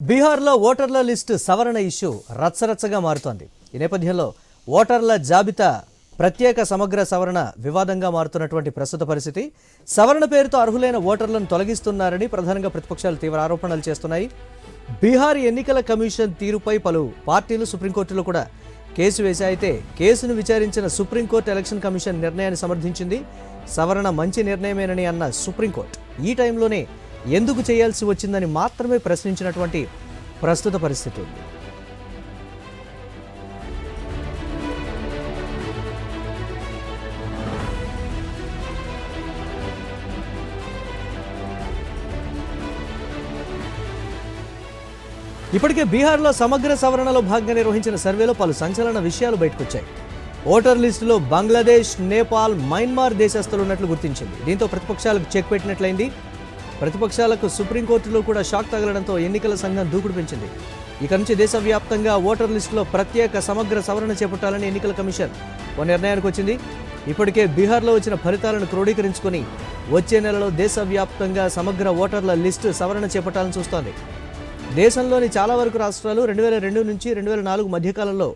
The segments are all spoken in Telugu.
బీహార్లో ఓటర్ల లిస్టు సవరణ ఇష్యూ రచ్చరచ్చగా మారుతోంది. ఈ నేపథ్యంలో ఓటర్ల జాబితా ప్రత్యేక సమగ్ర సవరణ వివాదంగా మారుతున్నటువంటి ప్రస్తుత పరిస్థితి. సవరణ పేరుతో అర్హులైన ఓటర్లను తొలగిస్తున్నారని ప్రధానంగా ప్రతిపక్షాలు తీవ్ర ఆరోపణలు చేస్తున్నాయి. బీహార్ ఎన్నికల కమిషన్ తీరుపై పలు పార్టీలు సుప్రీంకోర్టులో కూడా కేసు వేశాయి. అయితే కేసును విచారించిన సుప్రీంకోర్టు ఎలక్షన్ కమిషన్ నిర్ణయాన్ని సమర్థించింది. సవరణ మంచి నిర్ణయమేనని అన్న సుప్రీంకోర్టు ఈ టైంలోనే ఎందుకు చేయాల్సి వచ్చిందని మాత్రమే ప్రశ్నించినటువంటి ప్రస్తుత పరిస్థితి ఉంది. ఇప్పటికే బీహార్లో సమగ్ర సవరణలో భాగంగా నిర్వహించిన సర్వేలో పలు సంచలన విషయాలు బయటకొచ్చాయి. ఓటర్ లిస్టులో బంగ్లాదేశ్, నేపాల్, మయన్మార్ దేశస్తులు ఉన్నట్లు గుర్తించింది. దీంతో ప్రతిపక్షాలకు చెక్ పెట్టినట్లయింది. ప్రతిపక్షాలకు సుప్రీంకోర్టులో కూడా షాక్ తగలడంతో ఎన్నికల సంఘం దూకుడు పెంచింది. ఇక నుంచి దేశవ్యాప్తంగా ఓటర్ లిస్టులో ప్రత్యేక సమగ్ర సవరణ చేపట్టాలని ఎన్నికల కమిషన్ ఓ నిర్ణయానికి వచ్చింది. ఇప్పటికే బీహార్లో వచ్చిన ఫలితాలను క్రోడీకరించుకొని వచ్చే నెలలో దేశవ్యాప్తంగా సమగ్ర ఓటర్ల లిస్టు సవరణ చేపట్టాలని చూస్తోంది. దేశంలోని చాలా వరకు రాష్ట్రాలు 2002 నుంచి 2004 మధ్యకాలంలో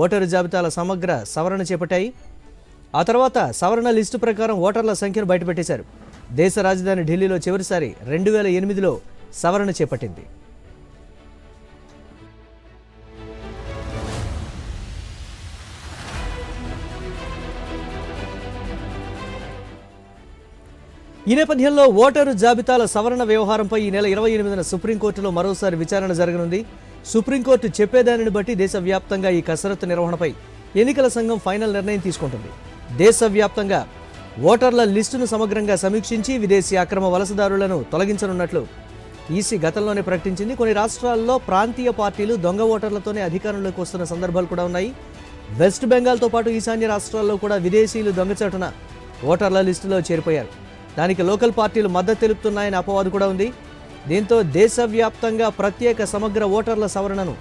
ఓటరు జాబితాల సమగ్ర సవరణ చేపట్టాయి. ఆ తర్వాత సవరణ లిస్టు ప్రకారం ఓటర్ల సంఖ్యను బయటపెట్టేశారు. దేశ రాజధాని ఢిల్లీలో చివరిసారి 2008లో సవరణ చేపట్టింది. ఈ నేపథ్యంలో ఓటరు జాబితాల సవరణ వ్యవహారంపై ఈ నెల 28న సుప్రీంకోర్టులో మరోసారి విచారణ జరగనుంది. సుప్రీంకోర్టు చెప్పేదానిని బట్టి దేశవ్యాప్తంగా ఈ కసరత్తు నిర్వహణపై ఎన్నికల సంఘం ఫైనల్ నిర్ణయం తీసుకుంటుంది. దేశవ్యాప్తంగా ఓటర్ల లిస్టును సమగ్రంగా సమీక్షించి విదేశీ అక్రమ వలసదారులను తొలగించనున్నట్లు ఈసీ గతంలోనే ప్రకటించింది. కొన్ని రాష్ట్రాల్లో ప్రాంతీయ పార్టీలు దొంగ ఓటర్లతోనే అధికారంలోకి వస్తున్న సందర్భాలు కూడా ఉన్నాయి. వెస్ట్ బెంగాల్తో పాటు ఈశాన్య రాష్ట్రాల్లో కూడా విదేశీయులు దొంగచాటున ఓటర్ల లిస్టులో చేరిపోయారు. దానికి లోకల్ పార్టీలు మద్దతు తెలుపుతున్నాయని అపవాదు కూడా ఉంది. దీంతో దేశవ్యాప్తంగా ప్రత్యేక సమగ్ర ఓటర్ల సవరణను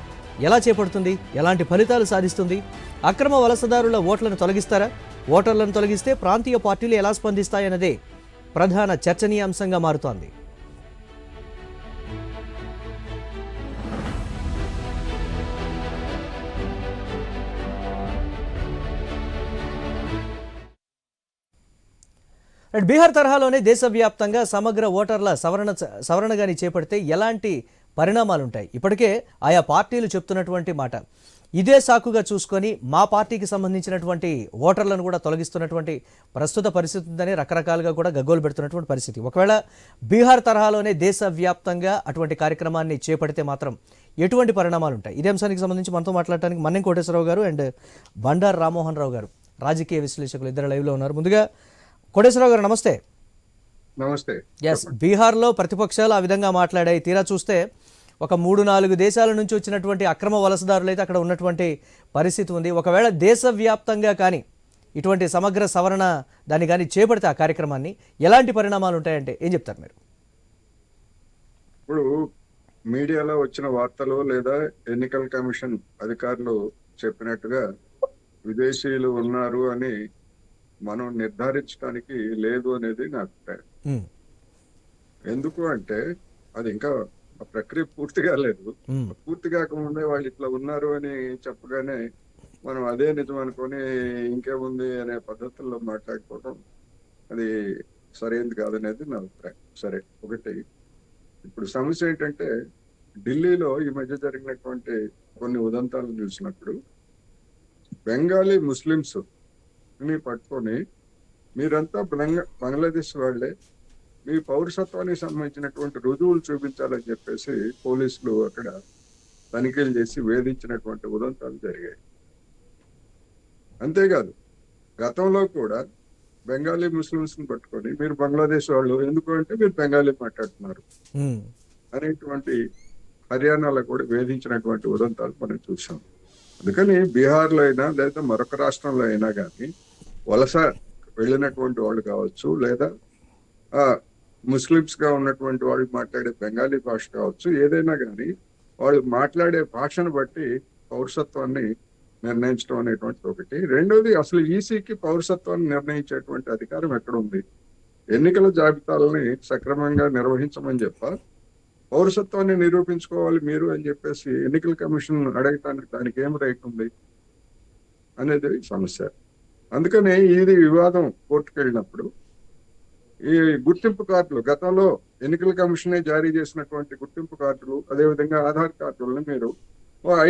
ఎలా చేపడుతుంది, ఎలాంటి ఫలితాలు సాధిస్తుంది, అక్రమ వలసదారుల ఓట్లను తొలగిస్తారా, ఓటర్లను తొలగిస్తే ప్రాంతీయ పార్టీలు ఎలా స్పందిస్తాయన్నదే ప్రధాన చర్చనీయాంశంగా మారుతోంది. బీహార్ తరహాలోనే దేశవ్యాప్తంగా సమగ్ర ఓటర్ల సవరణ గాని చేపడితే ఎలాంటి పరిణామాలు ఉంటాయి? ఇప్పటికే ఆయా పార్టీలు చెప్తున్నటువంటి మాట ఇదే సాకుగా చూసుకొని మా పార్టీకి సంబంధించినటువంటి ఓటర్లను కూడా తొలగిస్తున్నటువంటి ప్రస్తుత పరిస్థితి ఉందని రకరకాలుగా కూడా గగ్గోలు పెడుతున్నటువంటి పరిస్థితి. ఒకవేళ బీహార్ తరహాలోనే దేశవ్యాప్తంగా అటువంటి కార్యక్రమాన్ని చేపడితే మాత్రం ఎటువంటి పరిణామాలు ఉంటాయి? ఇదే అంశానికి సంబంధించి మనతో మాట్లాడటానికి మన్నెం కోటేశ్వరరావు గారు అండ్ బండారు రామ్మోహన్ రావు గారు రాజకీయ విశ్లేషకులు ఇద్దరు లైవ్లో ఉన్నారు. ముందుగా కోటేశ్వరరావు గారు నమస్తే. నమస్తే. ఎస్, బీహార్లో ప్రతిపక్షాలు ఆ విధంగా మాట్లాడాయి. తీరా చూస్తే ఒక 3-4 దేశాల నుంచి వచ్చినటువంటి అక్రమ వలసదారులు అయితే అక్కడ ఉన్నటువంటి పరిస్థితి ఉంది. ఒకవేళ దేశవ్యాప్తంగా కానీ ఇటువంటి సమగ్ర సవరణ దాన్ని కానీ చేపడితే ఆ కార్యక్రమాన్ని ఎలాంటి పరిణామాలు ఉంటాయంటే ఏం చెప్తారు మీరు? ఇప్పుడు మీడియాలో వచ్చిన వార్తలు లేదా ఎన్నికల కమిషన్ అధికారులు చెప్పినట్టుగా విదేశీయులు ఉన్నారు అని మనం నిర్ధారించడానికి లేదు అనేది నా అభిప్రాయం. ఎందుకు అంటే అది ఇంకా ఆ ప్రక్రియ పూర్తి కాలేదు. పూర్తి కాకముందే వాళ్ళు ఇట్లా ఉన్నారు అని చెప్పగానే మనం అదే నిజం అనుకొని ఇంకేముంది అనే పద్ధతుల్లో మాట్లాడుకోవడం అది సరైనది కాదనేది నా అభిప్రాయం. సరే, ఒకటి ఇప్పుడు సమస్య ఏంటంటే ఢిల్లీలో ఈ మధ్య జరిగినటువంటి కొన్ని ఉదంతాలను చూసినప్పుడు బెంగాలీ ముస్లిమ్స్ ని పట్టుకొని మీరంతా బంగ్లాదేశ్ వాళ్లే, మీ పౌరసత్వానికి సంబంధించినటువంటి రుజువులు చూపించాలని చెప్పేసి పోలీసులు అక్కడ తనిఖీలు చేసి వేధించినటువంటి ఉదంతాలు జరిగాయి. అంతేకాదు గతంలో కూడా బెంగాలీ ముస్లిమ్స్ ని పట్టుకొని మీరు బంగ్లాదేశ్ వాళ్ళు ఎందుకు అంటే మీరు బెంగాలీ మాట్లాడుతున్నారు అనేటువంటి హర్యానాలో కూడా వేధించినటువంటి ఉదంతాలు మనం చూసాం. అందుకని బీహార్లో అయినా లేదా మరొక రాష్ట్రంలో అయినా కానీ వలస వెళ్ళినటువంటి వాళ్ళు కావచ్చు, లేదా ముస్లిమ్స్ గా ఉన్నటువంటి వాళ్ళు మాట్లాడే బెంగాలీ భాష కావచ్చు, ఏదైనా కానీ వాళ్ళు మాట్లాడే భాషను బట్టి పౌరసత్వాన్ని నిర్ణయించడం అనేటువంటిది ఒకటి. రెండోది, అసలు ఈసీకి పౌరసత్వాన్ని నిర్ణయించేటువంటి అధికారం ఎక్కడ ఉంది? ఎన్నికల జాబితాలని సక్రమంగా నిర్వహించమని చెప్ప పౌరసత్వాన్ని నిరూపించుకోవాలి మీరు అని చెప్పేసి ఎన్నికల కమిషన్ అడగటానికి దానికి ఏం రైట్ ఉంది అనేది సమస్య. అందుకని ఇది వివాదం కోర్టుకు వెళ్ళినప్పుడు ఈ గుర్తింపు కార్డులు గతంలో ఎన్నికల కమిషనే జారీ చేసినటువంటి గుర్తింపు కార్డులు, అదేవిధంగా ఆధార్ కార్డులను మీరు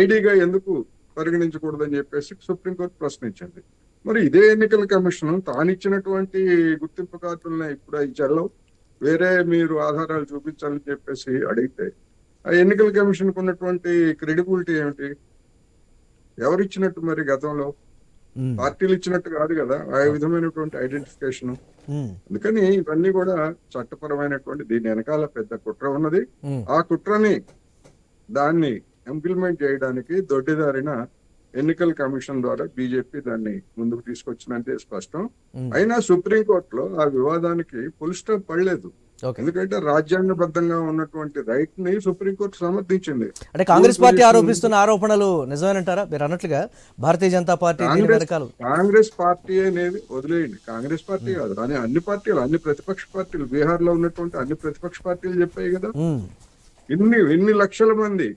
ఐడిగా ఎందుకు పరిగణించకూడదని చెప్పేసి సుప్రీంకోర్టు ప్రశ్నించింది. మరి ఇదే ఎన్నికల కమిషన్ తానిచ్చినటువంటి గుర్తింపు కార్డులను ఇప్పుడు అవి చెల్లవు, వేరే మీరు ఆధారాలు చూపించాలని చెప్పేసి అడిగితే ఆ ఎన్నికల కమిషన్కు ఉన్నటువంటి క్రెడిబిలిటీ ఏమిటి? ఎవరిచ్చినట్టు మరి? గతంలో పార్టీలు ఇచ్చినట్టు కాదు కదా ఆ విధమైనటువంటి ఐడెంటిఫికేషన్. అందుకని ఇవన్నీ కూడా చట్టపరమైనటువంటి, దీని వెనకాల పెద్ద కుట్ర ఉన్నది. ఆ కుట్రని దాన్ని ఇంప్లిమెంట్ చేయడానికి దొడ్డిదారిన ఎన్నికల కమిషన్ ద్వారా బీజేపీ దాన్ని ముందుకు తీసుకొచ్చినంటే స్పష్టం. అయినా సుప్రీంకోర్టులో ఆ వివాదానికి ఫుల్ స్టాప్ పడలేదు. ఎందుకంటే రాజ్యాంగబద్ధంగా ఉన్నటువంటి రైట్ ని సుప్రీంకోర్టు సమర్థించింది. అంటే కాంగ్రెస్ పార్టీ ఆరోపిస్తున్న ఆరోపణలు నిజమేనంటారా? మీరు అన్నట్లుగా భారతీయ జనతా పార్టీ కాంగ్రెస్ పార్టీ అనేది వదిలేయండి, కాంగ్రెస్ పార్టీ కాదు అని అన్ని పార్టీలు, అన్ని ప్రతిపక్ష పార్టీలు, బీహార్ లో ఉన్నటువంటి అన్ని ప్రతిపక్ష పార్టీలు చెప్పాయి కదా. ఇన్ని లక్షల మంది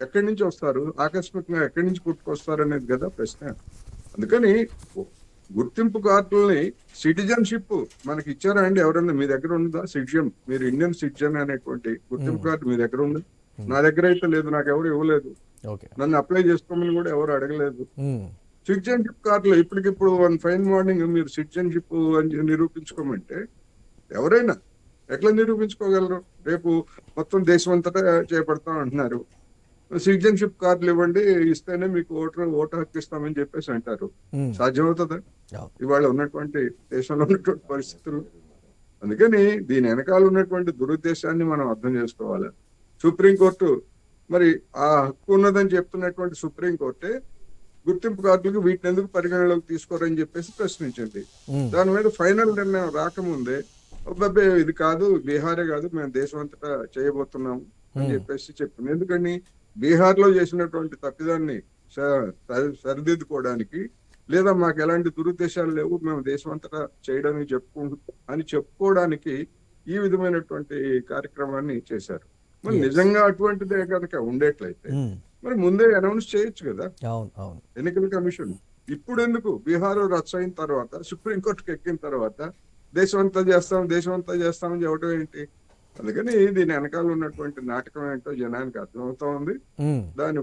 ఎక్కడి నుంచి వస్తారు, ఆకస్మికంగా ఎక్కడి నుంచి పుట్టుకొస్తారు అనేది కదా ప్రశ్న. అందుకని గుర్తింపు కార్డుల్ని సిటిజన్షిప్ మనకి ఇచ్చారా అండి? ఎవరన్నా మీ దగ్గర ఉందా సిటిజన్, మీరు ఇండియన్ సిటిజన్ అనేటువంటి గుర్తింపు కార్డు మీ దగ్గర ఉంది? నా దగ్గర అయితే లేదు, నాకు ఎవరు ఇవ్వలేదు, నన్ను అప్లై చేసుకోమని కూడా ఎవరు అడగలేదు. సిటిజన్షిప్ కార్డులో ఇప్పటికిప్పుడు వన్ ఫైన్ మార్నింగ్ మీరు సిటిజన్షిప్ అని నిరూపించుకోమంటే ఎవరైనా ఎట్లా నిరూపించుకోగలరు? రేపు మొత్తం దేశం అంతటా చేపడతాం అంటున్నారు. సిటిజన్షిప్ కార్డులు ఇవ్వండి, ఇస్తేనే మీకు ఓటు హక్కు ఇస్తామని చెప్పేసి అంటారు. సాధ్యమవుతుందా ఇవాళ ఉన్నటువంటి దేశంలో ఉన్నటువంటి పరిస్థితులు? అందుకని దీని వెనకాల ఉన్నటువంటి దురుద్దేశాన్ని మనం అర్థం చేసుకోవాలి. సుప్రీంకోర్టు మరి ఆ హక్కు ఉన్నదని చెప్తున్నటువంటి సుప్రీంకోర్టే గుర్తింపు కార్డులకు వీటిని ఎందుకు పరిగణలోకి తీసుకోరని చెప్పేసి ప్రశ్నించింది. దాని మీద ఫైనల్ నిర్ణయం రాకముందే అబ్బాయి ఇది కాదు, బీహారే కాదు, మేము దేశం అంతటా చేయబోతున్నాం అని చెప్పేసి చెప్పింది. ఎందుకని బీహార్ లో చేసినటువంటి తప్పిదాన్ని సరిదిద్దుకోవడానికి, లేదా మాకు ఎలాంటి దురుద్దేశాలు లేవు, మేము దేశం అంతటా చేయడానికి చెప్పుకోవడానికి ఈ విధమైనటువంటి కార్యక్రమాన్ని చేశారు. మరి నిజంగా అటువంటిదే కనుక ఉండేట్లయితే మరి ముందే అనౌన్స్ చేయొచ్చు కదా ఎన్నికల కమిషన్. ఇప్పుడు ఎందుకు బీహార్ రచ్చ అయిన తర్వాత, సుప్రీంకోర్టుకి ఎక్కిన తర్వాత దేశం అంతా చేస్తామని చెప్పడం ఏంటి? అందుకని దీని వెనకాల ఉన్నటువంటి నాటకం ఏంటో జనానికి అర్థమవుతా ఉంది. దాని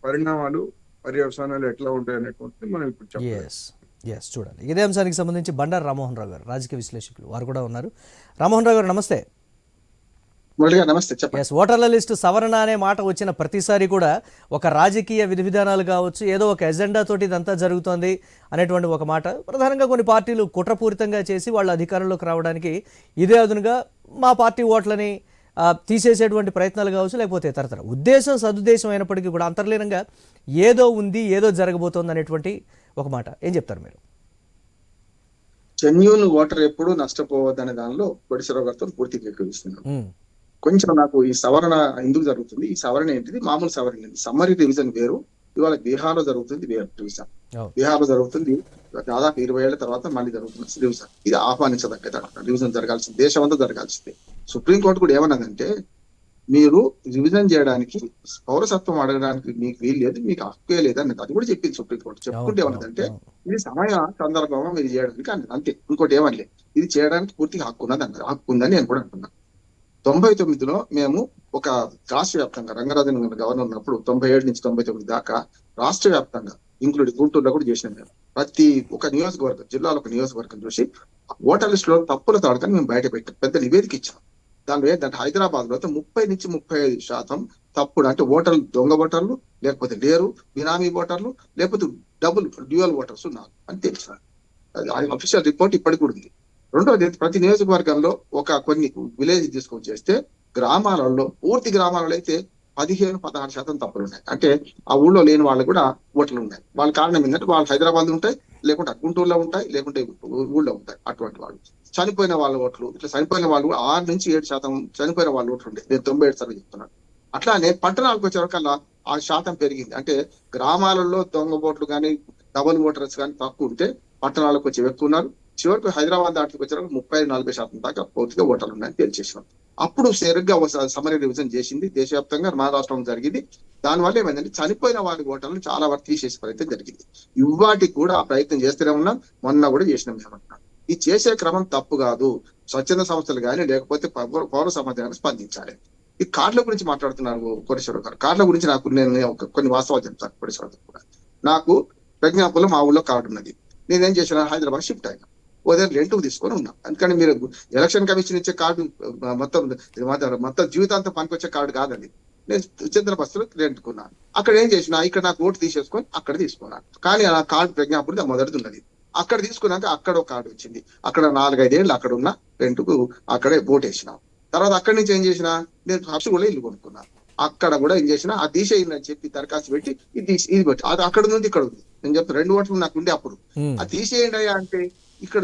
పరిణామాలు, పర్యవసానాలు ఎట్లా ఉంటాయి అనేటువంటిది మనం ఇప్పుడు చెప్పాలి. చూడాలి. ఇదే అంశానికి సంబంధించి బండారు రామ్మోహన్ రావు గారు, రాజకీయ విశ్లేషకులు, వారు కూడా ఉన్నారు. రామ్మోహన్ రావు గారు నమస్తే. ఓటర్ల లిస్టు సవరణ అనే మాట వచ్చిన ప్రతిసారి కూడా ఒక రాజకీయ విధి విధానాలు కావచ్చు, ఏదో ఒక ఎజెండా తోటి ఇదంతా జరుగుతోంది అనేటువంటి ఒక మాట ప్రధానంగా కొన్ని పార్టీలు కుట్రపూరితంగా చేసి వాళ్ళ అధికారంలోకి రావడానికి ఇదే అదునుగా మా పార్టీ ఓట్లని తీసేసేటువంటి ప్రయత్నాలు కావచ్చు, లేకపోతే తరతర ఉద్దేశం సదుద్దేశం అయినప్పటికీ కూడా అంతర్లీనంగా ఏదో ఉంది, ఏదో జరగబోతోంది అనేటువంటి ఒక మాట. ఏం చెప్తారు మీరు? జెన్యూన్ ఓటర్ ఎప్పుడు నష్టపోవద్దనే దానిలో కోటేశ్వరరావు గారితో పూర్తిగా ఏకీభవిస్తున్నాను. కొంచెం నాకు ఈ సవరణ ఎందుకు జరుగుతుంది, ఈ సవరణ ఏంటిది, మామూలు సవరణ ఏంటి, సమ్మరీ రివిజన్ వేరు, ఇవాళ బీహార్ లో జరుగుతుంది వేరు రివిజన్. బీహార్ లో జరుగుతుంది దాదాపు 20 ఏళ్ల తర్వాత మళ్ళీ జరుగుతున్న రివిజన్. ఇది ఆహ్వానించదగ్గ రివిజన్ జరగాల్సింది, దేశం అంతా జరగాల్సిందే. సుప్రీంకోర్టు కూడా ఏమన్నదంటే మీరు రివిజన్ చేయడానికి పౌరసత్వం అడగడానికి మీకు వీలు లేదు, మీకు హక్కే లేదన్నది. అది కూడా చెప్పింది సుప్రీంకోర్టు. చెప్పుకుంటే ఏమన్నదంటే ఇది సమయ సందర్భంగా మీరు చేయడానికి అన్నది, అంతే, ఇంకోటి ఏమనలేదు. ఇది చేయడానికి పూర్తిగా హక్కు ఉన్నది అన్నది, హక్కు ఉందని నేను కూడా అంటున్నాను. 99లో మేము ఒక రాష్ట్ర వ్యాప్తంగా, రంగరాజన్ గవర్నర్ ఉన్నప్పుడు 97 నుంచి 99 దాకా రాష్ట్ర వ్యాప్తంగా ఇంక్లూడింగ్ గుంటూరులో కూడా చేసినాం. మేము ప్రతి ఒక నియోజకవర్గం, జిల్లాలో ఒక నియోజకవర్గం చూసి ఓటర్ లిస్ట్ లో తప్పుల తాడకని మేము బయట పెట్టాం, పెద్ద నివేదిక ఇచ్చాం. దానిలో ఏంటంటే హైదరాబాద్ లో అయితే 30 నుంచి 35% తప్పుడు, అంటే ఓటర్లు దొంగ ఓటర్లు, లేకపోతే లేరు బినామీ ఓటర్లు, లేకపోతే డబుల్ డ్యూయల్ ఓటర్స్ ఉన్నారు అని తెలుసు. అఫీషియల్ రిపోర్ట్ ఇప్పటికి కూడా ఉంది. రెండోది, ప్రతి నియోజకవర్గంలో ఒక కొన్ని విలేజ్ తీసుకొని చేస్తే గ్రామాలలో, పూర్తి గ్రామాలలో అయితే 15-16% తప్పులు ఉన్నాయి. అంటే ఆ ఊళ్ళో లేని వాళ్ళు కూడా ఓట్లు ఉన్నాయి. వాళ్ళ కారణం ఏంటంటే వాళ్ళు హైదరాబాద్ ఉంటాయి, లేకుంటే గుంటూరులో ఉంటాయి, లేకుంటే ఊళ్ళో ఉంటాయి. అటువంటి వాళ్ళు చనిపోయిన వాళ్ళ ఓట్లు, ఇట్లా చనిపోయిన వాళ్ళు 6 నుంచి 7% చనిపోయిన వాళ్ళ ఓట్లు ఉంటాయి. నేను 97% చెప్తున్నాను. అట్లానే పట్టణాలకు వచ్చే వరకల్లా ఆ శాతం పెరిగింది. అంటే గ్రామాలలో దొంగ ఓట్లు కానీ డబుల్ ఓటర్స్ కానీ తక్కువ ఉంటే పట్టణాలకు వచ్చి ఎక్కువ ఉన్నారు. చివరికి హైదరాబాద్ దాటికి వచ్చే 30-40% దాకా పూర్తిగా ఓటర్లు ఉన్నాయని తెలియజేసినాం. అప్పుడు సరిగ్గా సమరీ రివిజన్ చేసింది దేశవ్యాప్తంగా, మన రాష్ట్రంలో జరిగింది. దానివల్ల ఏమైందంటే చనిపోయిన వారి ఓటర్లు చాలా వరకు తీసేసే ప్రయత్నం జరిగింది. ఇవాటికి కూడా ఆ ప్రయత్నం చేస్తూనే ఉన్నాం, మొన్న కూడా చేసినాం మేమంటున్నాం. ఇది చేసే క్రమం తప్పు కాదు. స్వచ్ఛంద సంస్థలు కానీ లేకపోతే పౌర సమాజం కానీ స్పందించాలి. ఈ కార్డుల గురించి మాట్లాడుతున్నారు కోటేశ్వరరావు గారు. కార్డుల గురించి నేను కొన్ని వాస్తవాలు చెప్తాను కోటేశ్వరరావు కూడా. నాకు ప్రజ్ఞాపూర్లో మా ఊళ్ళో కార్డు ఉన్నది. నేనేం చేసిన, హైదరాబాద్ షిఫ్ట్ అయినా. ఉదయం రెంట్కు తీసుకొని ఉన్నా. అందుకని మీరు ఎలక్షన్ కమిషన్ ఇచ్చే కార్డు మొత్తం జీవితాంతం పనికొచ్చే కార్డు కాదండి. నేను చంద్రబస్తులు రెంట్కున్నాను. అక్కడ ఏం చేసిన, ఇక్కడ నాకు ఓటు తీసేసుకొని అక్కడ తీసుకున్నాను. కానీ ఆ కార్డు ప్రజ్ఞాపూర్ మొదటిది ఉన్నది. అక్కడ తీసుకున్నాక అక్కడ ఒక కార్డు వచ్చింది. అక్కడ 4-5 ఏళ్ళు అక్కడ ఉన్న రెంట్కు అక్కడే ఓటు వేసినాం. తర్వాత అక్కడి నుంచి ఏం చేసిన, నేను హర్ష కూడా ఇల్లు కొనుక్కున్నాను. అక్కడ కూడా ఏం చేసిన, ఆ తీసేయండి చెప్పి దరఖాస్తు పెట్టి ఇది పెట్టి అది అక్కడ ఉంది ఇక్కడ ఉంది. నేను చెప్తాను 2 ఓట్లు నాకు ఉండే అప్పుడు. అది తీసేయండి అయ్యా అంటే ఇక్కడ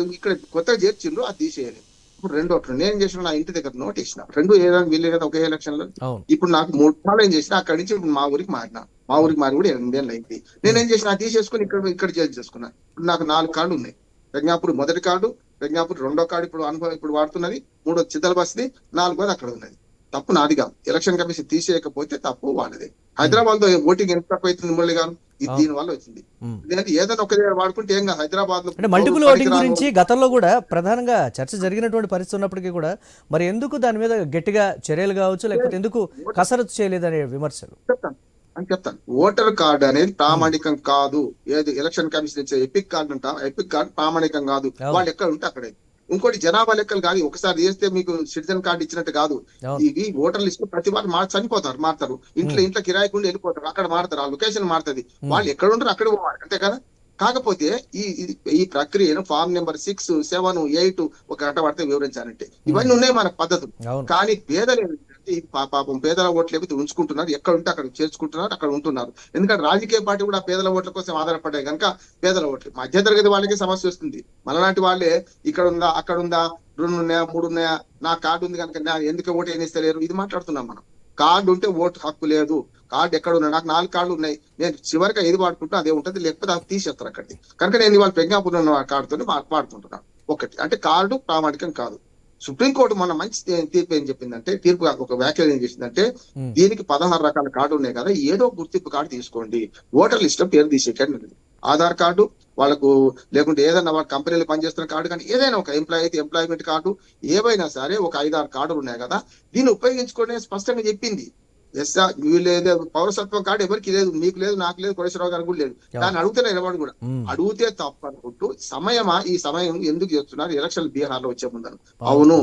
కొత్తగా చేర్చిండ్రు, అది తీసేయాలి. ఇప్పుడు 2 ఓట్లు నేను చేసిన, నా ఇంటి దగ్గర నోట్ వేసిన. 2 ఏదానికి వీళ్ళే కదా ఒకే ఎలక్షన్ లో. ఇప్పుడు నాకు 3 సార్లు ఏం చేసిన, అక్కడి నుంచి ఇప్పుడు మా ఊరికి మారినా. మా ఊరికి మారి కూడా 8 ఏళ్ళు అయింది. నేనేం చేసిన, తీసేసుకుని ఇక్కడ చేసుకున్నా. ఇప్పుడు నాకు 4 కార్డు ఉన్నాయి. ప్రజ్ఞాపూర్ మొదటి కార్డు, ప్రజ్ఞాపూర్ 2వ కార్డు ఇప్పుడు వాడుతున్నది, 3వ చిత్తల బస్ది, 4వది అక్కడ ఉన్నది. తప్పు నాది కాదు. ఎలక్షన్ కమిషన్ తీసేయకపోతే తప్పు వాళ్ళదే. హైదరాబాద్ లో ఓటింగ్ ఎంత తక్కువ అవుతుంది మురళి గారు, ఇది దీని వల్ల వచ్చింది. ఏదైనా ఒక దగ్గర వాడుకుంటే ఏం కాదు. హైదరాబాద్ లో మల్టిపుల్ ఓటింగ్ గురించి గతంలో కూడా ప్రధానంగా చర్చ జరిగినటువంటి పరిస్థితి ఉన్నప్పటికీ కూడా మరి ఎందుకు దాని మీద గట్టిగా చర్యలు కావచ్చు, లేకపోతే ఎందుకు కసరత్తు చేయలేదనే విమర్శలు చెప్తాను. ఓటర్ కార్డు అనేది ప్రామాణికం కాదు. ఏది ఎలక్షన్ కమిషన్ ఇచ్చే ఎపిక్ కార్డు అంటాం, ఎపిక్ కార్డు ప్రామాణికం కాదు. వాళ్ళు ఎక్కడ ఉంటే అక్కడే. ఇంకోటి జనాభా లెక్కలు కాదు. ఒకసారి చేస్తే మీకు సిటిజన్ కార్డు ఇచ్చినట్టు కాదు. ఇవి ఓటర్ లిస్ట్ ప్రతి వారు మారుతారు. ఇంట్లో కిరాయికుండా వెళ్ళిపోతారు, అక్కడ మారుతారు, ఆ లొకేషన్ మారుతుంది. వాళ్ళు ఎక్కడ ఉంటారు అక్కడ పోవాలి, అంతే కదా. కాకపోతే ఈ ప్రక్రియను ఫామ్ నెంబర్ 6, 7, 8 ఒక గంట పడితే వివరించాలంటే ఇవన్నీ ఉన్నాయి మన పద్ధతులు. కానీ పేదలు ఈ పాపం పేదల ఓట్లు లేకపోతే ఉంచుకుంటున్నారు, ఎక్కడ ఉంటే అక్కడ చేర్చుకుంటున్నారు, అక్కడ ఉంటున్నారు. ఎందుకంటే రాజకీయ పార్టీ కూడా పేదల ఓట్ల కోసం ఆధారపడ్డాయి కనుక పేదల ఓట్లు. మధ్యతరగతి వాళ్ళకి సమస్య వస్తుంది. మనలాంటి వాళ్ళే ఇక్కడ ఉందా, అక్కడ ఉందా, 2 ఉన్నాయా, 3 ఉన్నాయా, నా కార్డు ఉంది కనుక ఎందుకు ఓటు ఏనిస్తలేరు, ఇది మాట్లాడుతున్నాం మనం. కార్డు ఉంటే ఓటు హక్కు లేదు. కార్డు ఎక్కడ ఉన్నాయి, నాకు 4 కార్డులు ఉన్నాయి. నేను చివరిగా ఏది వాడుకుంటా అదే ఉంటుంది, లేకపోతే అది తీసేస్తారు అక్కడికి. కనుక నేను ఇవాళ ప్రజ్ఞాపూర్ కార్డుతో వాడుకుంటున్నాను. ఒకటి అంటే కార్డు ప్రామాణికం కాదు. సుప్రీంకోర్టు మొన్న మంచి తీర్పు ఏం చెప్పిందంటే, తీర్పు ఒక వ్యాఖ్యలు ఏం చేసిందంటే, దీనికి 16 రకాల కార్డు ఉన్నాయి కదా, ఏదో గుర్తింపు కార్డు తీసుకోండి, ఓటర్ లిస్ట్ లో పేరు తీసేకండి. ఆధార్ కార్డు వాళ్ళకు, లేకుంటే ఏదైనా వాళ్ళ కంపెనీలు పనిచేస్తున్న కార్డు, కానీ ఏదైనా ఒక ఎంప్లాయీ అయితే ఎంప్లాయ్మెంట్ కార్డు, ఏవైనా సరే ఒక 5-6 కార్డులు ఉన్నాయి కదా, దీన్ని ఉపయోగించుకోవడం స్పష్టంగా చెప్పింది. వీళ్ళు పౌరసత్వం కార్డు ఎవరికి లేదు, మీకు లేదు, నాకు లేదు, కోటేశ్వరరావు గారికి కూడా లేదు. దాన్ని అడుగుతలే ఎవరు కూడా. అడిగితే తప్పు అనుకుంటూ ఈ సమయం ఎందుకు చేస్తున్నారు, ఎలక్షన్ బీహార్ లో వచ్చే ముందని. అవును,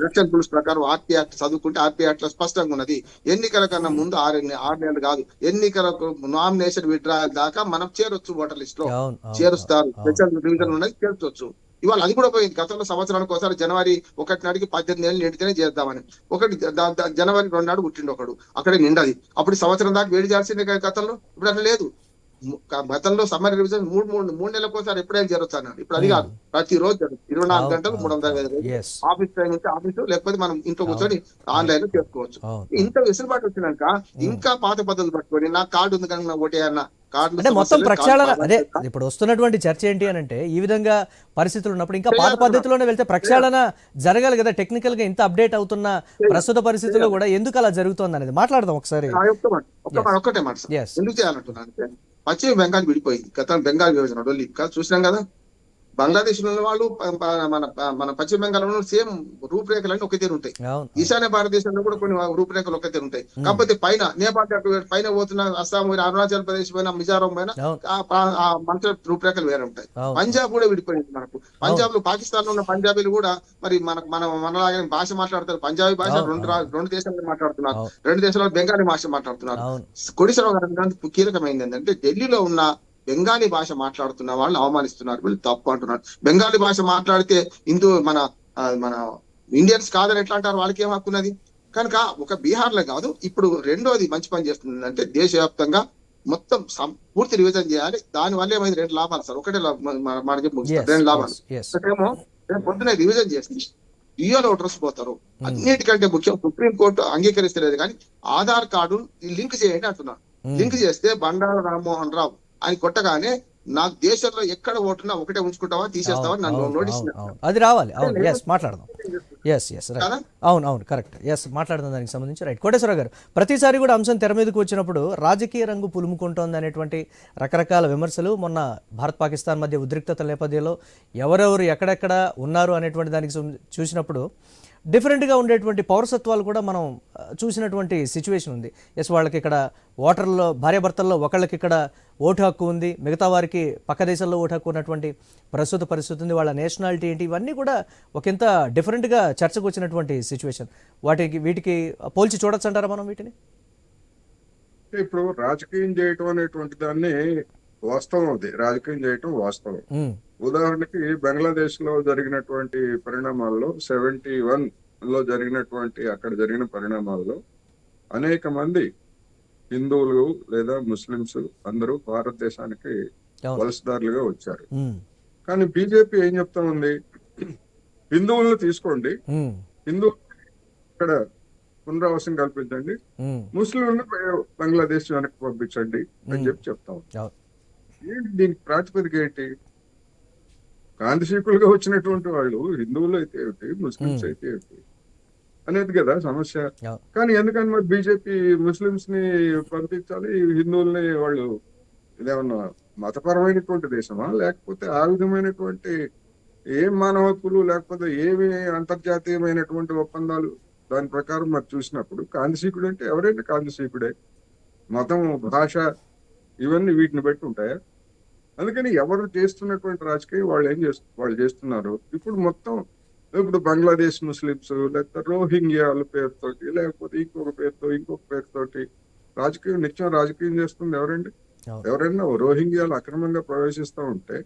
ఎలక్షన్ రూల్స్ ప్రకారం ఆర్పీ యాక్ట్ చదువుకుంటే ఆర్పీ యాక్ట్ లో స్పష్టంగా ఉన్నది. ఎన్నికల కన్నా ముందు 6 నెలలు కాదు, ఎన్నికలకు నామినేషన్ విత్డ్రా దాకా మనం చేరొచ్చు, ఓటర్ లిస్ట్ లో చేరుస్తారు. స్పెషల్ రివిజన్ ఉన్నది, చేర్చొచ్చు. ఇవాళ అది కూడా పోయింది. గతంలో సంవత్సరానికి ఒకసారి జనవరి 1 నాటికి 18 ఏళ్ళు నిండితేనే చేద్దామని, జనవరి 2 నాడు పుట్టిండు ఒకడు, అక్కడే నిండది. అప్పుడు సంవత్సరం దాకా వేడి చేయాల్సిందే గతంలో. ఇప్పుడు అట్లా లేదు. గతంలో సమ్మర్ రివిజన్ 3 నెలలకోసారి ఎప్పుడైనా జరగచ్చు అన్నాడు. ఇప్పుడు అది కాదు, ప్రతిరోజు జరుగుతుంది. 24 గంటలు 365 ఆఫీస్ టైం నుంచి ఆఫీసు, లేకపోతే మనం ఇంట్లో కూర్చొని ఆన్లైన్ లో చేసుకోవచ్చు. ఇంత వెసులుబాటు వచ్చినాక ఇంకా పాత పద్ధతులు పట్టుకొని నాకు కార్డు ఉంది కనుక నా ఓటేయన్న అంటే మొత్తం ప్రక్షాళన. అదే ఇప్పుడు వస్తున్నటువంటి చర్చ ఏంటి అని అంటే, ఈ విధంగా పరిస్థితులు ఉన్నప్పుడు ఇంకా పాత పద్ధతిలోనే వెళ్తే ప్రక్షాళన జరగాలి కదా. టెక్నికల్ గా ఇంత అప్డేట్ అవుతున్న ప్రస్తుత పరిస్థితుల్లో కూడా ఎందుకు అలా జరుగుతుంది అనేది మాట్లాడదాం ఒకసారి. ఒక్కటే మాట ఎందుకు చేయాలంటున్నాను, పశ్చిమ బెంగాల్ విడిపోయింది. గత బెంగాల్ విభజన చూసినాం కదా. బంగ్లాదేశ్ లో వాళ్ళు మన పశ్చిమ బెంగాల్లో సేమ్ రూపురేఖలన్నీ ఒక తీరు ఉంటాయి. ఈశాన్య భారతదేశంలో కూడా కొన్ని రూపురేఖలు ఒక తీరు ఉంటాయి. కాకపోతే పైన నేపాల్ పైన పోతున్న అస్సాం పోయిన, అరుణాచల్ ప్రదేశ్ పోయినా, మిజోరాం పోయినా ఆ మంత్ర రూపురేఖలు వేరే ఉంటాయి. పంజాబ్ కూడా విడిపోయింది మనకు. పంజాబ్ లో పాకిస్తాన్ లో ఉన్న పంజాబీలు కూడా మరి మనలాగే భాష మాట్లాడతారు. పంజాబీ భాష 2 దేశాల్లో మాట్లాడుతున్నారు, 2 దేశాల్లో బెంగాలీ భాష మాట్లాడుతున్నారు. కోటేశ్వరరావు గారు కీలకమైంది ఏంటంటే, ఢిల్లీలో ఉన్న బెంగాలీ భాష మాట్లాడుతున్న వాళ్ళని అవమానిస్తున్నారు, వీళ్ళు తప్పు అంటున్నారు. బెంగాలీ భాష మాట్లాడితే మన ఇండియన్స్ కాదని ఎట్లా అంటారు, వాళ్ళకి ఏం హక్కున్నది. కనుక ఒక బీహార్ లో కాదు, ఇప్పుడు రెండోది మంచి పని చేస్తుంది అంటే, దేశవ్యాప్తంగా మొత్తం పూర్తి రివిజన్ చేయాలి. దాని వల్ల ఏమైంది, 2 లాభాలు సార్. ఒకటే మాట చెప్పి 2 లాభాలు. ఒకటేమో పొద్దున రివిజన్ చేసి డ్యూయల్ ఓటర్స్ పోతారు. అన్నిటికంటే ముఖ్యం, సుప్రీంకోర్టు అంగీకరిస్తలేదు కానీ ఆధార్ కార్డు లింక్ చేయండి అంటున్నారు. లింక్ చేస్తే బండారు రామ్మోహన్ రావు అని కొట్టగానే నాకు దేశంలో ఎక్కడ ఓటున్నా ఒకటే ఉంచుకుంటావా తీసేస్తావా నన్ను నోటీస్ అది రావాలి. అవును, ఎస్ మాట్లాడదాం. Yes right. కదా? అవును కరెక్ట్. ఎస్ మాట్లాడదాం దానికి సంబంధించి. రైట్. కోటేశ్వరరావు గారు, ప్రతిసారి కూడా అంశం తెర మీదకి వచ్చినప్పుడు రాజకీయ రంగు పులుముకుంటోంది అనేటువంటి రకరకాల విమర్శలు, మొన్న భారత్ పాకిస్తాన్ మధ్య ఉద్రిక్తతల నేపథ్యంలో ఎవరెవరు ఎక్కడెక్కడ ఉన్నారు అనేటువంటి దానికి చూసినప్పుడు డిఫరెంట్గా ఉండేటువంటి పౌరసత్వాలు కూడా మనం చూసినటువంటి సిచ్యువేషన్ ఉంది. ఎస్, వాళ్ళకి ఇక్కడ ఓటర్లో భార్యాభర్తల్లో ఒకళ్ళకి ఇక్కడ ఓటు హక్కు ఉంది, మిగతా వారికి పక్క దేశాల్లో ఓటు హక్కు ఉన్నటువంటి ప్రస్తుత పరిస్థితి ఉంది. వాళ్ళ నేషనాలిటీ ఏంటి, ఇవన్నీ కూడా ఒకంత డిఫరెంట్గా చర్చకు వచ్చినటువంటి సిచ్యువేషన్. వీటికి పోల్చి చూడొచ్చు అంటారా మనం వీటిని? ఇప్పుడు రాజకీయం చేయటం అనేటువంటి దాన్ని వాస్తవం, అది రాజకీయం చేయటం వాస్తవం. ఉదాహరణకి బంగ్లాదేశ్ లో జరిగినటువంటి పరిణామాల్లో 71 లో జరిగినటువంటి అక్కడ జరిగిన పరిణామాల్లో అనేక మంది హిందువులు లేదా ముస్లింస్ అందరూ భారతదేశానికి వలసదారులుగా వచ్చారు. కానీ బీజేపీ ఏం చెప్తా ఉంది, హిందువులను తీసుకోండి, హిందూ ఇక్కడ పునరావాసం కల్పించండి, ముస్లింలను బంగ్లాదేశ్ వెనక్కి పంపించండి అని చెప్తాం. ఏంటి దీనికి ప్రాతిపదిక ఏంటి? కాంతిశీకులుగా వచ్చినటువంటి వాళ్ళు హిందువులు అయితే ఏమిటి, ముస్లింస్ అయితే ఏమిటి అనేది కదా సమస్య. కానీ ఎందుకని మరి బీజేపీ ముస్లింస్ ని పంపించాలి, హిందువుల్ని వాళ్ళు ఇదేమన్నా మతపరమైనటువంటి దేశమా, లేకపోతే ఆ విధమైనటువంటి ఏం మానవ హక్కులు లేకపోతే ఏమి అంతర్జాతీయమైనటువంటి ఒప్పందాలు దాని ప్రకారం మరి చూసినప్పుడు కాంతిశీకుడు అంటే ఎవరైనా కాంతిశీకుడే. మతం, భాష ఇవన్నీ వీటిని బట్టి ఉంటాయా? అందుకని ఎవరు చేస్తున్నటువంటి రాజకీయం వాళ్ళు చేస్తున్నారు. ఇప్పుడు బంగ్లాదేశ్ ముస్లింస్ లేకపోతే రోహింగ్యాల పేరుతోటి లేకపోతే ఇంకొక పేరుతోటి నిత్యం రాజకీయం చేస్తుంది ఎవరండి? ఎవరైనా రోహింగ్యాలు అక్రమంగా ప్రవేశిస్తూ ఉంటే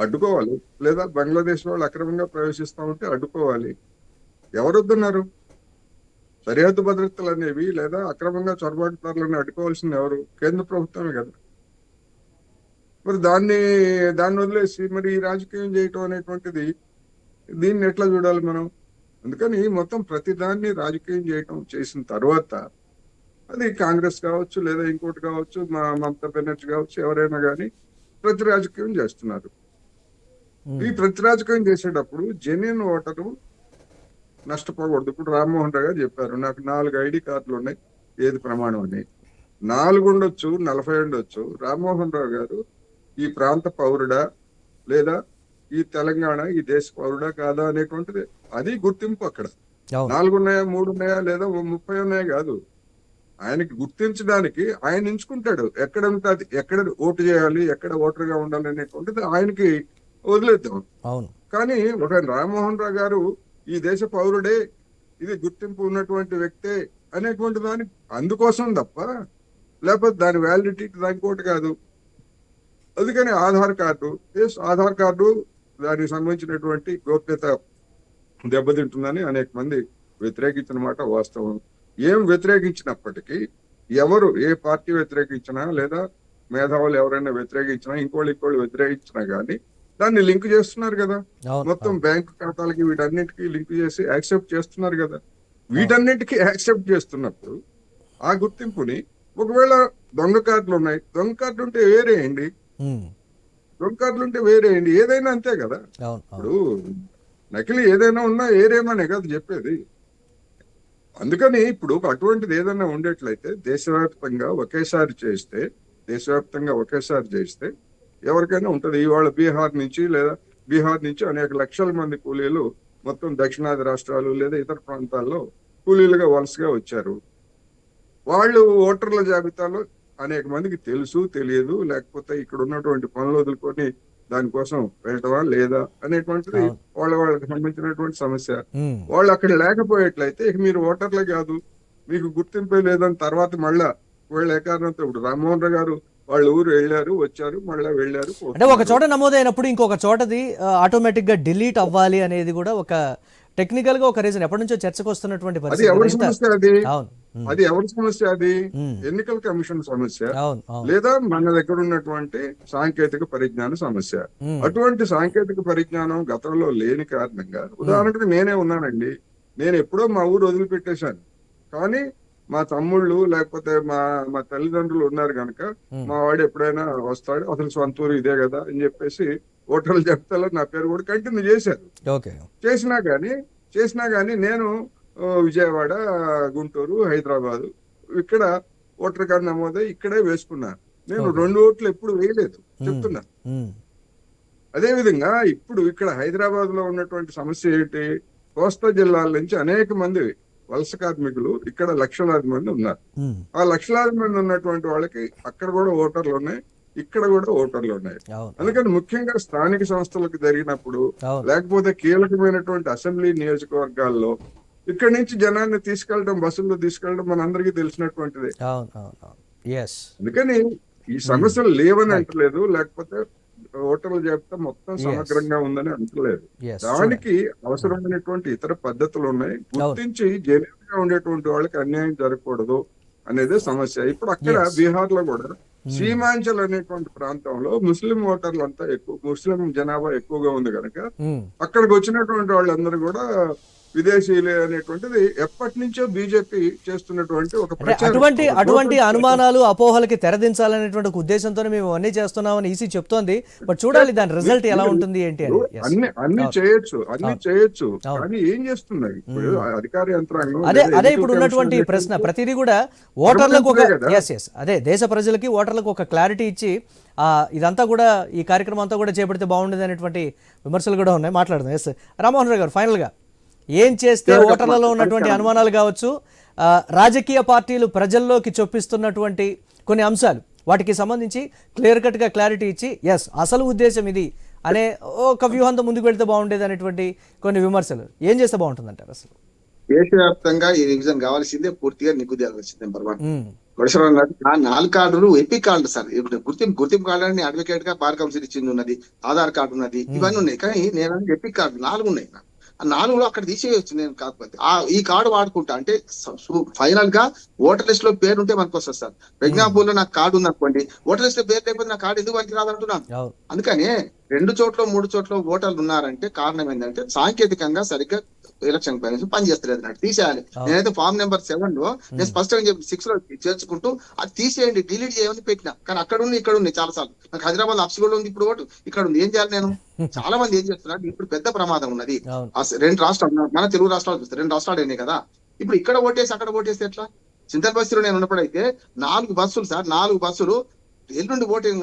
అడ్డుకోవాలి, లేదా బంగ్లాదేశ్ వాళ్ళు అక్రమంగా ప్రవేశిస్తూ ఉంటే అడ్డుకోవాలి. ఎవరొద్దున్నారు? సరిహద్దు భద్రతలు అనేవి లేదా అక్రమంగా చొరబాటుదారులను అడ్డుకోవాల్సింది ఎవరు? కేంద్ర ప్రభుత్వమే కదా. మరి దాన్ని వదిలేసి మరి ఈ రాజకీయం చేయటం అనేటువంటిది దీన్ని ఎట్లా చూడాలి మనం? అందుకని మొత్తం ప్రతిదాన్ని రాజకీయం చేయటం చేసిన తర్వాత అది కాంగ్రెస్ కావచ్చు లేదా ఇంకోటి కావచ్చు, మమతా బెనర్జీ కావచ్చు, ఎవరైనా కానీ ప్రతి రాజకీయం చేస్తున్నారు. ఈ ప్రతి రాజకీయం చేసేటప్పుడు జెన్యున్ ఓటరు నష్టపోకూడదు. ఇప్పుడు రామ్మోహన్ రావు గారు చెప్పారు, నాకు 4 ID కార్డులు ఉన్నాయి, ఏది ప్రమాణం అని. 4 ఉండొచ్చు, 40 ఉండొచ్చు. రామ్మోహన్ రావు గారు ఈ ప్రాంత పౌరుడా లేదా ఈ తెలంగాణ ఈ దేశ పౌరుడా కాదా అనేటువంటిది అది గుర్తింపు. అక్కడ 4 ఉన్నాయా, 3 ఉన్నాయా లేదా 30 ఉన్నాయా కాదు. ఆయనకి గుర్తించడానికి ఆయన ఎంచుకుంటాడు ఎక్కడ ఉంటుంది, ఎక్కడ ఓటు చేయాలి, ఎక్కడ ఓటర్గా ఉండాలి అనేటువంటిది ఆయనకి వదిలేద్దాం. కానీ ఒక రామ్మోహన్ రావు గారు ఈ దేశ పౌరుడే, ఇది గుర్తింపు ఉన్నటువంటి వ్యక్తే అనేటువంటి దాని అందుకోసం తప్ప లేకపోతే దాని వ్యాలిడిటీ దానికోటి కాదు. అందుకని ఆధార్ కార్డు దానికి సంబంధించినటువంటి గోప్యత దెబ్బతింటుందని అనేక మంది వ్యతిరేకించిన మాట వాస్తవం. ఏం వ్యతిరేకించినప్పటికీ ఎవరు ఏ పార్టీ వ్యతిరేకించినా లేదా మేధావులు ఎవరైనా వ్యతిరేకించినా ఇంకోళ్ళు వ్యతిరేకించినా గానీ దాన్ని లింక్ చేస్తున్నారు కదా. మొత్తం బ్యాంకు ఖాతాలకి వీటన్నిటికీ లింక్ చేసి యాక్సెప్ట్ చేస్తున్నారు కదా. వీటన్నిటికీ యాక్సెప్ట్ చేస్తున్నప్పుడు ఆ గుర్తింపుని ఒకవేళ దొంగ కార్డులు ఉన్నాయి, దొంగ కార్డులు ఉంటే వేరేయండి, ఏదైనా అంతే కదా. ఇప్పుడు నకిలీ ఏదైనా ఉన్నా ఏరేమనే కదా చెప్పేది. అందుకని ఇప్పుడు అటువంటిది ఏదైనా ఉండేట్లయితే దేశవ్యాప్తంగా ఒకేసారి చేస్తే ఎవరికైనా ఉంటది. ఇవాళ బీహార్ నుంచి అనేక లక్షల మంది కూలీలు మొత్తం దక్షిణాది రాష్ట్రాలు లేదా ఇతర ప్రాంతాల్లో కూలీలుగా వలసగా వచ్చారు. వాళ్ళు ఓటర్ల జాబితాలో అనేక మందికి తెలుసు తెలియదు, లేకపోతే ఇక్కడ ఉన్నటువంటి పనులు వదులుకొని దానికోసం వెళ్ళటమా లేదా అనేటువంటిది వాళ్ళకి సంబంధించినటువంటి సమస్య. వాళ్ళు అక్కడ లేకపోయేట్లయితే ఇక మీరు ఓటర్లే కాదు, మీకు గుర్తింపే లేదని తర్వాత మళ్ళా వీళ్ళు ఏ కారణంతో ఇప్పుడు రామ్మోహన్ రావు గారు వాళ్ళ ఊరు వెళ్ళారు, వచ్చారు, మళ్ళీ వెళ్ళారు. అంటే ఒక చోట నమోదైనప్పుడు ఇంకొక చోటది ఆటోమేటిక్ గా డిలీట్ అవ్వాలి అనేది కూడా ఒక టెక్నికల్ గా ఒక రీజన్ ఎప్పటి నుంచో చర్చకు వస్తున్నటువంటి అది ఎవరి సమస్య? అది ఎన్నికల కమిషన్ సమస్య లేదా మన దగ్గర ఉన్నటువంటి సాంకేతిక పరిజ్ఞాన సమస్య. అటువంటి సాంకేతిక పరిజ్ఞానం గతంలో లేని కారణంగా, ఉదాహరణకు నేనే ఉన్నానండి, నేను ఎప్పుడో మా ఊరు వదిలిపెట్టేశాను, కానీ మా తమ్ముళ్ళు లేకపోతే మా తల్లిదండ్రులు ఉన్నారు కనుక మా వాడు ఎప్పుడైనా వస్తాడు, అసలు సొంత ఊరు ఇదే కదా అని చెప్పేసి ఓటర్ల జాబితాలో నా పేరు కూడా కంటిన్యూ చేశారు. ఓకే. చేసినా గానీ నేను విజయవాడ, గుంటూరు, హైదరాబాదు ఇక్కడ ఓటర్ కార్డు నమోదై ఇక్కడే వేసుకున్నాను. నేను 2 ఓట్లు ఎప్పుడు వేయలేదు చెప్తున్నా. అదే విధంగా ఇప్పుడు ఇక్కడ హైదరాబాద్ లో ఉన్నటువంటి సమస్య ఏంటి? కోస్తా జిల్లాల నుంచి అనేక మంది వలస కార్మికులు ఇక్కడ లక్షలాది మంది ఉన్నారు. ఆ లక్షలాది మంది ఉన్నటువంటి వాళ్ళకి అక్కడ కూడా ఓటర్లు ఉన్నాయి, ఇక్కడ కూడా ఓటర్లు ఉన్నాయి. అందుకని ముఖ్యంగా స్థానిక సంస్థలకు జరిగినప్పుడు లేకపోతే కీలకమైనటువంటి అసెంబ్లీ నియోజకవర్గాల్లో ఇక్కడి నుంచి జనాన్ని తీసుకెళ్లడం, బస్సుల్లో తీసుకెళ్లడం మనందరికీ తెలిసినటువంటిది. అందుకని ఈ సమస్యలు లేవని అంటలేదు, లేకపోతే ఓటర్ల జాబితా మొత్తం సమగ్రంగా ఉందని అంటలేదు. దానికి అవసరమైనటువంటి ఇతర పద్ధతులు ఉన్నాయి. గుర్తించి జెన్యూన్ గా ఉండేటువంటి వాళ్ళకి అన్యాయం జరగకూడదు అనేదే సమస్య. ఇప్పుడు అక్కడ బీహార్ లో కూడా సీమాంచల్ అనేటువంటి ప్రాంతంలో ముస్లిం ఓటర్లు అంతా ఎక్కువ, ముస్లిం జనాభా ఎక్కువగా ఉంది కనుక అక్కడికి వచ్చినటువంటి వాళ్ళందరూ కూడా విదేశీయులే అనేటువంటిది ఎప్పటి నుంచో బీజేపీ చేస్తున్నటువంటి ఒక అటువంటి అనుమానాలు, అపోహలకి తెరదించాలనేటువంటి ఉద్దేశంతో మేము అన్ని చేస్తున్నామని ఈసీ చెప్తోంది. బట్ చూడాలి దాని రిజల్ట్ ఎలా ఉంటుంది ఏంటి అని. అన్ని చేయొచ్చు కానీ ఏం చేస్తున్నారు ఇప్పుడు అధికార యంత్రాంగం? అదే ఇప్పుడు ఉన్నటువంటి ప్రశ్న. ప్రతిదీ కూడా ఓటర్లకు అదే దేశ ప్రజలకి, ఓటర్లకు ఒక క్లారిటీ ఇచ్చి ఇదంతా కూడా ఈ కార్యక్రమం అంతా కూడా చేపడితే బాగుండేది అనేటువంటి విమర్శలు కూడా ఉన్నాయి. మాట్లాడదాం. ఎస్ రామ్మోహన్ రావు గారు, ఫైనల్ గా ఏం చేస్తే ఓటర్లలో ఉన్నటువంటి అనుమానాలు కావచ్చు, రాజకీయ పార్టీలు ప్రజల్లోకి చొప్పిస్తున్నటువంటి కొన్ని అంశాలు, వాటికి సంబంధించి క్లియర్ కట్ గా క్లారిటీ ఇచ్చి అసలు ఉద్దేశం ఇది అనే ఒక వ్యూహంతో ముందుకు వెళ్తే బాగుండేది అనేటువంటి కొన్ని విమర్శలు ఏం చేస్తే బాగుంటుంది అంటారు? అసలు దేశవ్యాప్తంగా ఈ రివిజన్ కావాల్సిందే, పూర్తిగా నిగ్గుదేయాల్సిందే. నెంబర్ 1 4 కార్డులు ఎపిక్ కార్డు సార్. గుర్తింపు కార్డు అని అడ్వకేట్ గా బార్ కౌన్సిల్ ఇచ్చింది ఉన్నది, ఆధార్ కార్డు ఉన్నది, ఇవన్నీ ఉన్నాయి. కానీ నేను ఎపిక్ కార్డు 4 ఉన్నాయి. ఆ 4లో అక్కడ తీసేయచ్చు. నేను కాకపోతే ఈ కార్డు వాడుకుంటా అంటే ఫైనల్ గా ఓటర్ లిస్ట్ లో పేరు ఉంటే మనకు వస్తుంది సార్. ఎగ్జాంపుల్ లో నాకు కార్డు ఉంది అనుకోండి, ఓటర్ లిస్ట్ లో పేరు లేకపోతే నా కార్డు ఎందుకు పనికి రాదంటున్నాను. అందుకని 2 చోట్ల 3 చోట్ల ఓటర్లు ఉన్నారంటే కారణం ఏంటంటే సాంకేతికంగా సరిగ్గా ఎలక్షన్ కమిషన్ పనిచేస్తలేదు అన్నట్టు తీసేయాలి. నేనైతే ఫామ్ నెంబర్ 7 లో నేను స్పష్టంగా చెప్పి 6 లో చేర్చుకుంటూ అది తీసేయండి, డిలీట్ చేయమని పెట్టినా. కానీ అక్కడ ఉంది, ఇక్కడ ఉంది. చాలా సార్లు నాకు హైదరాబాద్ అప్సిగూడ ఉంది, ఇప్పుడు ఓటు ఇక్కడ ఉంది. ఏం చేయాలి నేను? చాలా మంది ఏం చేస్తున్నారు, ఇప్పుడు పెద్ద ప్రమాదం ఉన్నది. 2 రాష్ట్రాలు, మన తెలుగు రాష్ట్రాలు చూస్తే 2 రాష్ట్రాలు అయినాయి కదా. ఇప్పుడు ఇక్కడ ఓటేసి అక్కడ ఓటేస్తే ఎట్లా? చింతల్ బస్తీలో నేను ఉన్నప్పుడైతే 4 బస్సులు సార్, 4 బస్సులు ఎల్లుండి ఓటింగ్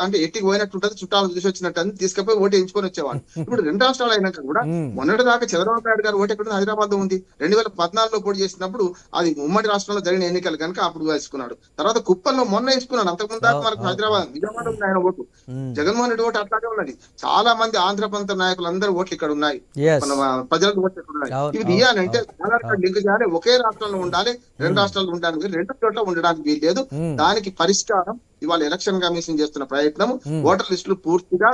అంటే ఎట్టికి పోయినట్టు ఉంటుంది, చుట్టాలు చూసి వచ్చినట్టు అని తీసుకపోయి ఓటు ఎంచుకొని వచ్చేవాళ్ళు. ఇప్పుడు 2 రాష్ట్రాలు అయినాక కూడా మొన్నటి దాకా చంద్రబాబు నాయుడు గారు ఓటు ఎక్కడ హైదరాబాద్ లో ఉంది. 2014లో పోటీ చేసినప్పుడు అది ఉమ్మడి రాష్ట్రంలో జరిగిన ఎన్నికలు కనుక అప్పుడు వేసుకున్నాడు. తర్వాత కుప్పంలో మొన్న వేసుకున్నాడు. అంతకుముందు దాకా మనకు హైదరాబాద్, విజయవాడ ఉంది ఆయన ఓటు. జగన్మోహన్ రెడ్డి ఓటు అట్లాగే ఉన్నది. చాలా మంది ఆంధ్రప్రాంత నాయకులు అందరూ ఓట్లు ఇక్కడ ఉన్నాయి, మన ప్రజలకు ఓట్లు ఇక్కడ ఉన్నాయి. ఇవి తీయాలంటే ఆధార్ కార్డు లింక్ చేయాలి, ఒకే రాష్ట్రంలో ఉండాలి, 2 రాష్ట్రాలు ఉండడానికి 2 చోట్ల ఉండడానికి వీల్లేదు. దానికి పరిష్కారం ఇవాళ ఎలక్షన్ కమిషన్ చేస్తున్న ప్రయత్నం ఓటర్ లిస్టులు పూర్తిగా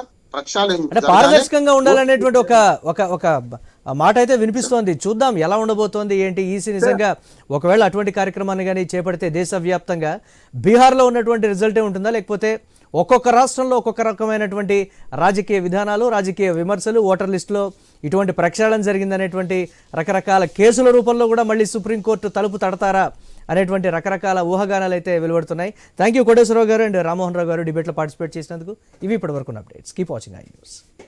పారదర్శకంగా ఉండాలనేటువంటి ఒక మాట అయితే వినిపిస్తోంది. చూద్దాం ఎలా ఉండబోతోంది ఏంటి. ఈసీ నిజంగా ఒకవేళ అటువంటి కార్యక్రమాన్ని కానీ చేపడితే దేశవ్యాప్తంగా బీహార్లో ఉన్నటువంటి రిజల్టే ఉంటుందా, లేకపోతే ఒక్కొక్క రాష్ట్రంలో ఒక్కొక్క రకమైనటువంటి రాజకీయ విధానాలు, రాజకీయ విమర్శలు, ఓటర్ లిస్టులో ఇటువంటి ప్రక్షాళన జరిగిందనేటువంటి రకరకాల కేసుల రూపంలో కూడా మళ్ళీ సుప్రీంకోర్టు తలుపు తడతారా అనేటువంటి రకరకాల ఊహాగానాలు అయితే వెలువడుతున్నాయి. థ్యాంక్ యూ కోటేశ్వరరావు గారు అండ్ రామ్మోహన్ రావు గారు డిబేట్లో పార్టిసిపేట్ చేసినందుకు. ఇవి ఇప్పటివరకు updates. Keep watching I news.